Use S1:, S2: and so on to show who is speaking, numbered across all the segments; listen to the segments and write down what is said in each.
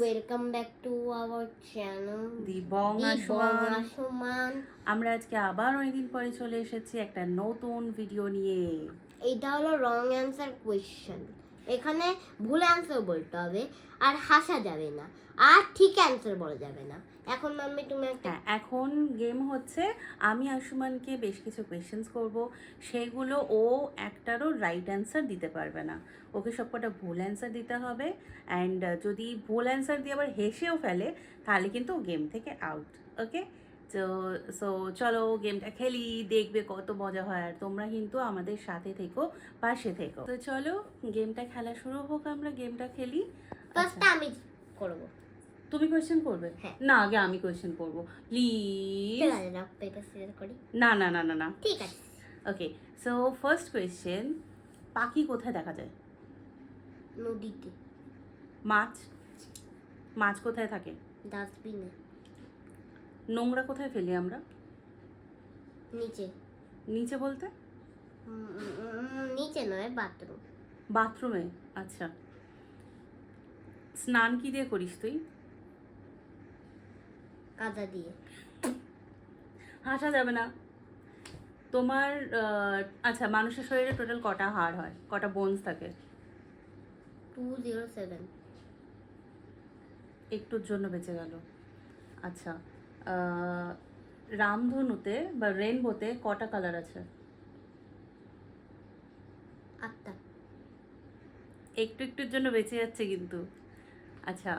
S1: Welcome back to our channel
S2: Dibong
S1: Asman.
S2: আমরা আজকে আবার অনেকদিন পরে চলে এসেছি একটা নতুন ভিডিও নিয়ে।
S1: এটা হলো রং অ্যান্সার কোয়েশ্চেন। এখানে ভুল অ্যান্সার বলতে হবে, আর হাসা যাবে না, আর ঠিক অ্যান্সার বলা যাবে না। এখন মাম্মি তুমি একটা
S2: এখন গেম হচ্ছে, আমি আশুমানকে বেশ কিছু কোয়েশ্চেন্স করব, সেগুলো ও একটারও রাইট অ্যান্সার দিতে পারবে না, ওকে সবকটা ভুল অ্যান্সার দিতে হবে। অ্যান্ড যদি ভুল অ্যান্সার দিয়ে আবার হেসেও ফেলে তাহলে কিন্তু গেম থেকে আউট। ওকে, তো চলো গেমটা খেলি, দেখবে কত মজা হয়। আর তোমরা কিন্তু আমাদের সাথে থেকো, পাশে থেকো। তো চলো গেমটা খেলা শুরু হোক, আমরা গেমটা খেলি।
S1: ফার্স্টটা আমি করব।
S2: তুমি কোয়েশ্চেন করবে?
S1: হ্যাঁ।
S2: না, আগে আমি কোয়েশ্চেন করব প্লিজ।
S1: ঠিক আছে, রক পেপার সিজার করি।
S2: না না না না না,
S1: ঠিক আছে।
S2: ওকে, সো ফার্স্ট কোয়েশ্চেন, পাখি কোথায় দেখা যায়?
S1: নদীতে।
S2: মাছ? মাছ কোথায় থাকে?
S1: ডাস্টবিনে।
S2: নোংরা কোথায় ফেলি আমরা?
S1: নিচে।
S2: নিচে বলতে?
S1: নিচে নয়, বাথরুম।
S2: বাথরুমে? আচ্ছা। স্নান কি দিয়ে করিস তুই?
S1: কাদা দিয়ে।
S2: হাসা যাবে না। তোমার আচ্ছা, মানুষের শরীরে টোটাল কটা হাড় হয়, কটা বোনস থাকে?
S1: 207।
S2: একটুর জন্য বেঁচে গেল। আচ্ছা, রামধনুতে বা রেনবোতে কটা কালার আছে?
S1: 8টা।
S2: একটু একটুর জন্য বেঁচে যাচ্ছে কিন্তু। আচ্ছা,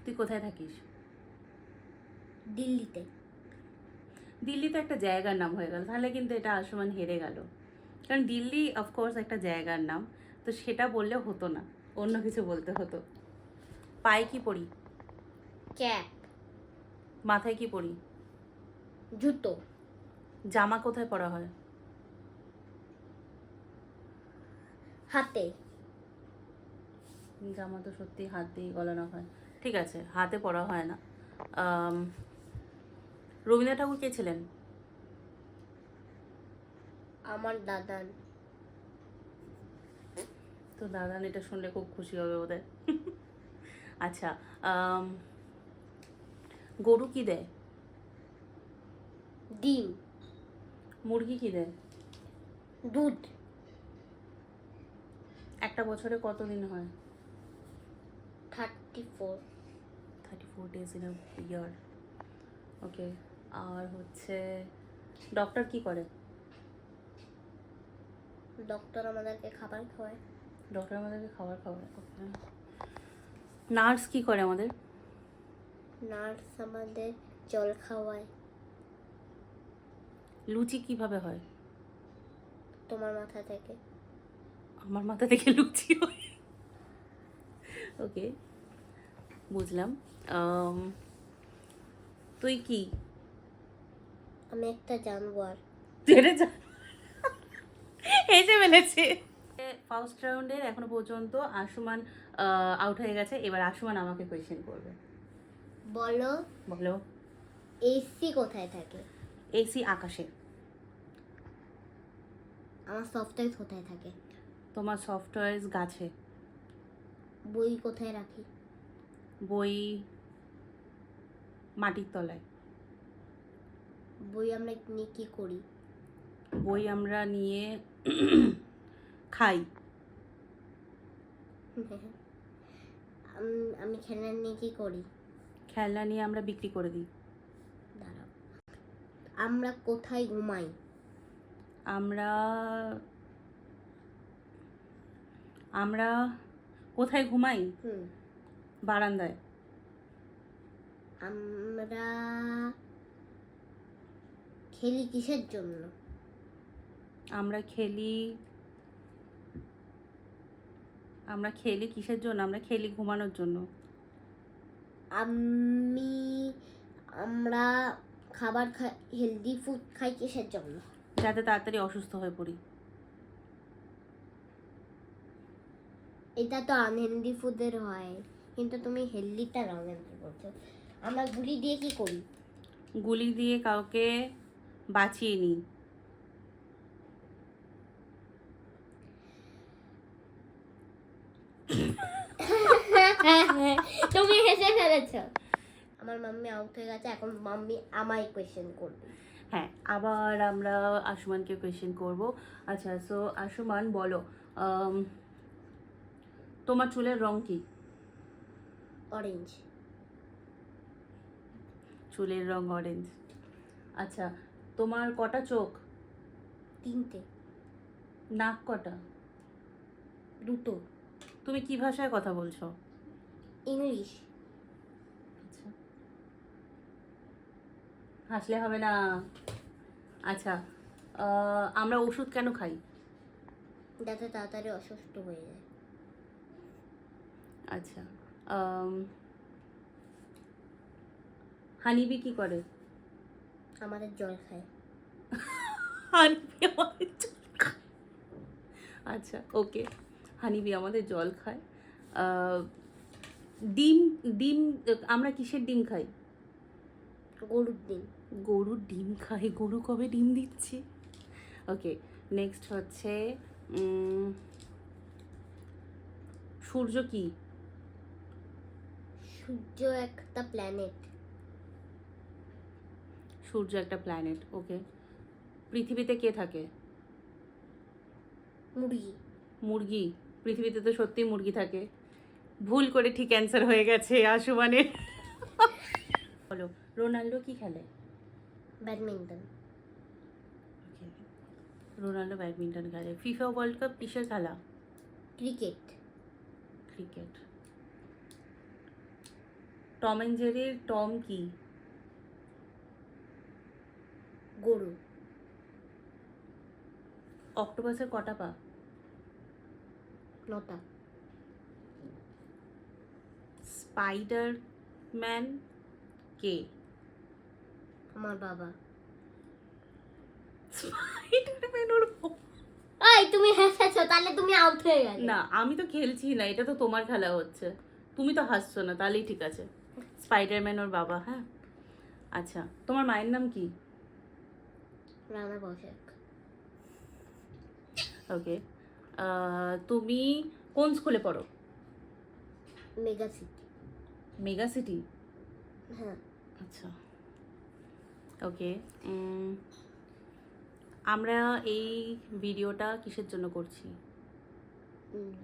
S2: তুই কোথায় থাকিস?
S1: দিল্লিতে।
S2: দিল্লি তো একটা জায়গার নাম হয়ে গেল, তাহলে কিন্তু এটা আসমান হেরে গেল, কারণ দিল্লি অফকোর্স একটা জায়গার নাম, তো সেটা বললে হতো না, অন্য কিছু বলতে হতো। পায়ে কি পরি?
S1: ক্যাপ।
S2: মাথায় কি পরি?
S1: জুতো।
S2: জামা কোথায় পরা হয়?
S1: হাতে।
S2: জামা তো সত্যি হাত দিয়ে গলানো হয়, ঠিক আছে, হাতে পরা হয় না। রবীন্দ্রনাথ ঠাকুর কে ছিলেন?
S1: আমার দাদান।
S2: তো দাদান এটা শুনলে খুব খুশি হবে ওদের। আচ্ছা, গরু কি দেয়?
S1: ডিম।
S2: মুরগি কি দেয়?
S1: দুধ।
S2: একটা বছরে কত দিন হয়?
S1: 34।
S2: 34 days in a year. ওকে, আর হচ্ছে ডক্টর কি করে?
S1: ডক্টর আমাদেরকে খাবার খাওয়ায়।
S2: ডক্টর আমাদেরকে খাবার খাওয়ায়। ওকে, নার্স কি করে আমাদের?
S1: নার্স আমাদের জল খাওয়ায়।
S2: লুচি কিভাবে হয়?
S1: তোমার মাথা থেকে।
S2: আমার মাথা থেকে লুচি হয়? ওকে, বুঝলাম। তুই কি?
S1: আমি একটা জানোয়ার।
S2: ছেড়ে যা, হেসে ফেলেছে। ফার্স্ট রাউন্ডের এখনো পর্যন্ত আশুমান আউট হয়ে গেছে, এবার আশুমান আমাকে কোয়েশ্চেন করবে।
S1: বলো,
S2: বলো।
S1: এসি কোথায় থাকে?
S2: এসি আকাশে।
S1: আমার সফটওয়্যার কোথায় থাকে?
S2: তোমার সফটওয়্যার গাছে।
S1: বই কোথায় রাখি?
S2: বই মাটির তলায়।
S1: বই আমরা নিয়ে কি করি?
S2: বই আমরা নিয়ে খাই।
S1: আমি খেলনা নিয়ে কি করি?
S2: খেলনা নিয়ে আমরা বিক্রি করে দিই।
S1: দাঁড়াও। আমরা কোথায় ঘুমাই?
S2: আমরা আমরা কোথায় ঘুমাই? বারান্দায়।
S1: আমরা খেলি কিসের জন্য?
S2: আমরা খেলি কিসের জন্য? আমরা খেলি ঘুমানোর জন্য।
S1: আমরা খাবার খাই, হেলদি ফুড খাই কিসের জন্য?
S2: যাতে তাড়াতাড়ি অসুস্থ হয়ে পড়ি।
S1: এটা তো আনহেলদি ফুডের হয়, কিন্তু তুমি হেলদিটা রং অ্যান্সার করছো। আমরা গুলি দিয়ে কি করি?
S2: গুলি দিয়ে কাউকে বাঁচিয়ে নিই।
S1: হ্যাঁ হ্যাঁ তুমি হেসে ফেলেছো। আমার মাম্মি আউট হয়ে গেছে, এখন মাম্মি আমায় কোয়েশ্চেন করবে।
S2: হ্যাঁ, আবার আমরা আশুমানকে কোয়েশ্চেন করব। আচ্ছা, সো আশুমান বলো, তোমার চুলের রং কি?
S1: অরেঞ্জ।
S2: চুলের রং অরেঞ্জ। আচ্ছা, তোমার কটা চোখ?
S1: 3টে।
S2: নাক কটা?
S1: 2টো।
S2: তুমি কি ভাষায় কথা বলছো?
S1: ইংলিশ।
S2: আচ্ছা, হাসলে হবে না। আচ্ছা, আমরা ওষুধ কেন খাই?
S1: যাতে তাড়াতাড়ি অসুস্থ হয়ে যায়।
S2: আচ্ছা, হানিবি কি করে?
S1: আমাদের জল খায়।
S2: হানিবি আমাদের জল খায়। আচ্ছা, ওকে, হানিবি আমাদের জল খায়। ডিম ডিম আমরা কিসের ডিম খাই?
S1: গরুর ডিম।
S2: গরুর ডিম খাই? গরু কবে ডিম দিচ্ছে? ওকে, নেক্সট হচ্ছে সূর্য কি?
S1: সূর্য একটা প্ল্যানেট।
S2: সূর্য একটা প্ল্যানেট, ওকে। পৃথিবীতে কে থাকে?
S1: মুরগি।
S2: মুরগি? পৃথিবীতে তো সত্যি মুরগি থাকে। ভুল করে ঠিক অ্যান্সার হয়ে গেছে আশুমানের। বলো, রোনাল্ডো কি খেলে?
S1: ব্যাডমিন্টন।
S2: রোনাল্ডো ব্যাডমিন্টন খেলে। ফিফা ওয়ার্ল্ড কাপ কিসের খেলা?
S1: ক্রিকেট।
S2: ক্রিকেট। টম অ্যান্ড জেরির টম কি?
S1: গরু।
S2: অক্টোপাসের কটা পা?
S1: 9টা।
S2: স্পাইডার ম্যান কে?
S1: আমার বাবা।
S2: স্পাইডারম্যান ওর
S1: এই তুমি হেসেছো, তাহলে তুমি আউট হয়ে গেলে।
S2: না, আমি তো খেলছি না, এটা তো তোমার খেলা হচ্ছে। তুমি তো হাসছো না, তাহলেই ঠিক আছে। স্পাইডারম্যান ওর বাবা, হ্যাঁ। আচ্ছা, তোমার মায়ের নাম কি?
S1: রানা বসাক।
S2: ওকে, তুমি কোন স্কুলে পড়ো?
S1: Mega city.
S2: Mega city?
S1: হ্যাঁ।
S2: আচ্ছা, ওকে। আমরা এই ভিডিওটা কিসের জন্য করছি?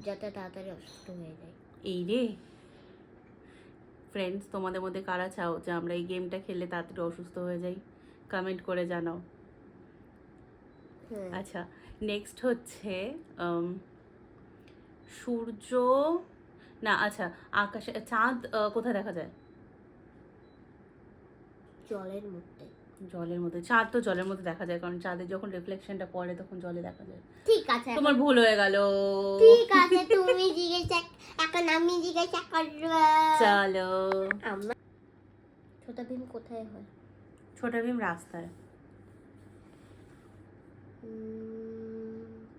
S1: যাতে তাড়াতাড়ি অসুস্থ হয়ে যায়।
S2: এই রে ফ্রেন্ডস, তোমাদের মধ্যে কারা চাও যে আমরা এই গেমটা খেললে তাড়াতাড়ি অসুস্থ হয়ে যাই? কমেন্ট করে জানাও।
S1: হ্যাঁ।
S2: আচ্ছা, নেক্সট হচ্ছে সূর্য না, আচ্ছা, আকাশে চাঁদ কোথায় দেখা যায়?
S1: জলের মধ্যে।
S2: জলের মধ্যে? চাঁদ তো জলের মধ্যে দেখা যায়, কারণ চাঁদের যখন রিফ্লেকশনটা পড়ে তখন জলে দেখা যায়।
S1: ঠিক আছে,
S2: তোমার ভুল হয়ে গেল।
S1: ঠিক আছে, তুমি জিজ্ঞাসা, এখন আমি জিজ্ঞাসা করব।
S2: চলো।
S1: আমরা ছোট ভীম কোথায় হয়?
S2: ছোট ভীম রাস্তায়।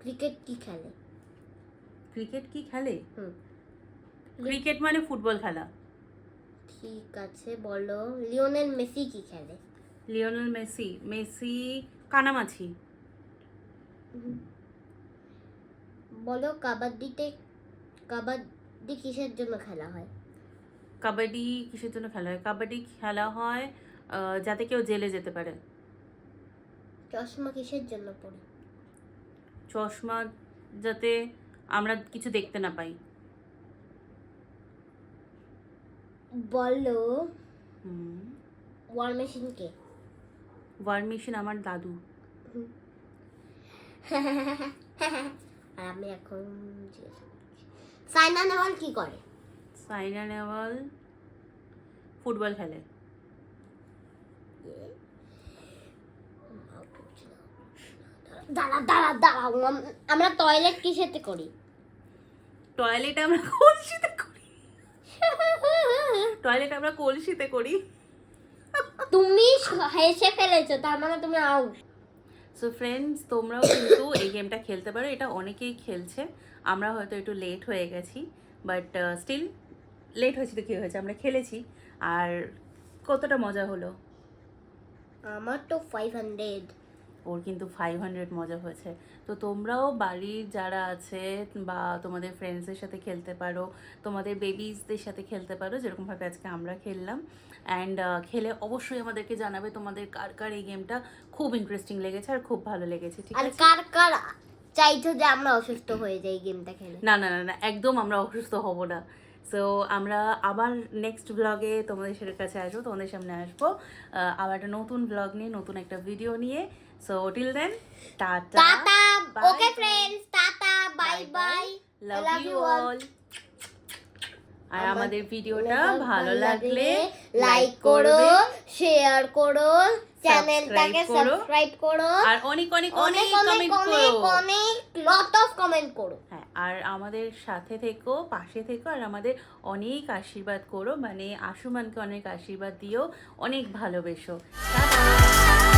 S1: ক্রিকেট কি খেলে?
S2: ক্রিকেট কি খেলে?
S1: হুম।
S2: ক্রিকেট মানে ফুটবল খেলা।
S1: ঠিক আছে, বলো লিওনেল মেসি কি খেলে?
S2: Lionel Messi? মেসি কানামাছি।
S1: বলো কাবাডি কিসের জন্য খেলা হয়?
S2: কাবাডি কিসের জন্য খেলা হয়? কাবাডি খেলা হয় যাতে কেউ জেলে যেতে পারে।
S1: চশমা কিসের জন্য পড়ি?
S2: চশমা যাতে আমরা কিছু দেখতে না পাই।
S1: বলো ওয়ার মেশিন কে?
S2: ওয়ার মেশিন আমার দাদু।
S1: আর আমি এখন সাইনা নেওয়াল কি করে?
S2: সাইনা নেওয়াল ফুটবল খেলে।
S1: দাঁড়া দাঁড়া দাঁড়াও, আমরা টয়লেট কিসেতে করি?
S2: টয়লেট আমরা কলসিতে করি। টয়লেট আমরা কলসিতে করি।
S1: তুমি হেসে ফেলেছো, তার মানে তুমি আউট।
S2: সো ফ্রেন্ডস, তোমরাও কিন্তু এই গেমটা খেলতে পারো। এটা অনেকেই খেলছে, আমরা হয়তো একটু লেট হয়ে গেছি, বাট স্টিল লেট হয়েছে তো কী হয়েছে, আমরা খেলেছি। আর কতটা মজা হলো?
S1: আমার তো 500।
S2: ওর কিন্তু 500 মজা হয়েছে। তো তোমরাও বাড়ির যারা আছে বা তোমাদের ফ্রেন্ডসদের সাথে খেলতে পারো, তোমাদের বেবিসদের সাথে খেলতে পারো, যেরকমভাবে আজকে আমরা খেললাম। অ্যান্ড খেলে অবশ্যই আমাদেরকে জানাবে তোমাদের কার কার এই গেমটা খুব ইন্টারেস্টিং লেগেছে আর খুব ভালো লেগেছে, ঠিক
S1: আর
S2: আছে?
S1: কার কার চাইছো যে আমরা অসুস্থ হয়ে যাই গেমটা খেলে?
S2: না না না না, একদম আমরা অসুস্থ হব না। সো আমরা আবার নেক্সট ব্লগে তোমাদের কাছে আসবো, তোমাদের সামনে আসবো আবার একটা নতুন ব্লগ নিয়ে, নতুন একটা ভিডিও নিয়ে। So till then, tata,
S1: tata.
S2: bye
S1: okay
S2: bye,
S1: friends, tata, bye
S2: bye
S1: bye.
S2: bye, love you all. আর আমাদের ভিডিওটা ভালো লাগলে
S1: লাইক করো, শেয়ার করো, চ্যানেলটাকে
S2: Subscribe করো।
S1: সাবস্ক্রাইব করো,
S2: আর অনেক অনেক
S1: অনেক
S2: অনেক
S1: অনেক
S2: কমেন্ট
S1: অনেক
S2: করো।
S1: অনেক লট অফ কমেন্ট করো।
S2: হ্যাঁ, আর আমাদের সাথে থেকো, পাশে থেকো, আর আমাদের অনেক আশীর্বাদ করো, মানে আশুমানকে অনেক আশীর্বাদ দিও, অনেক ভালোবেসো। টাটা।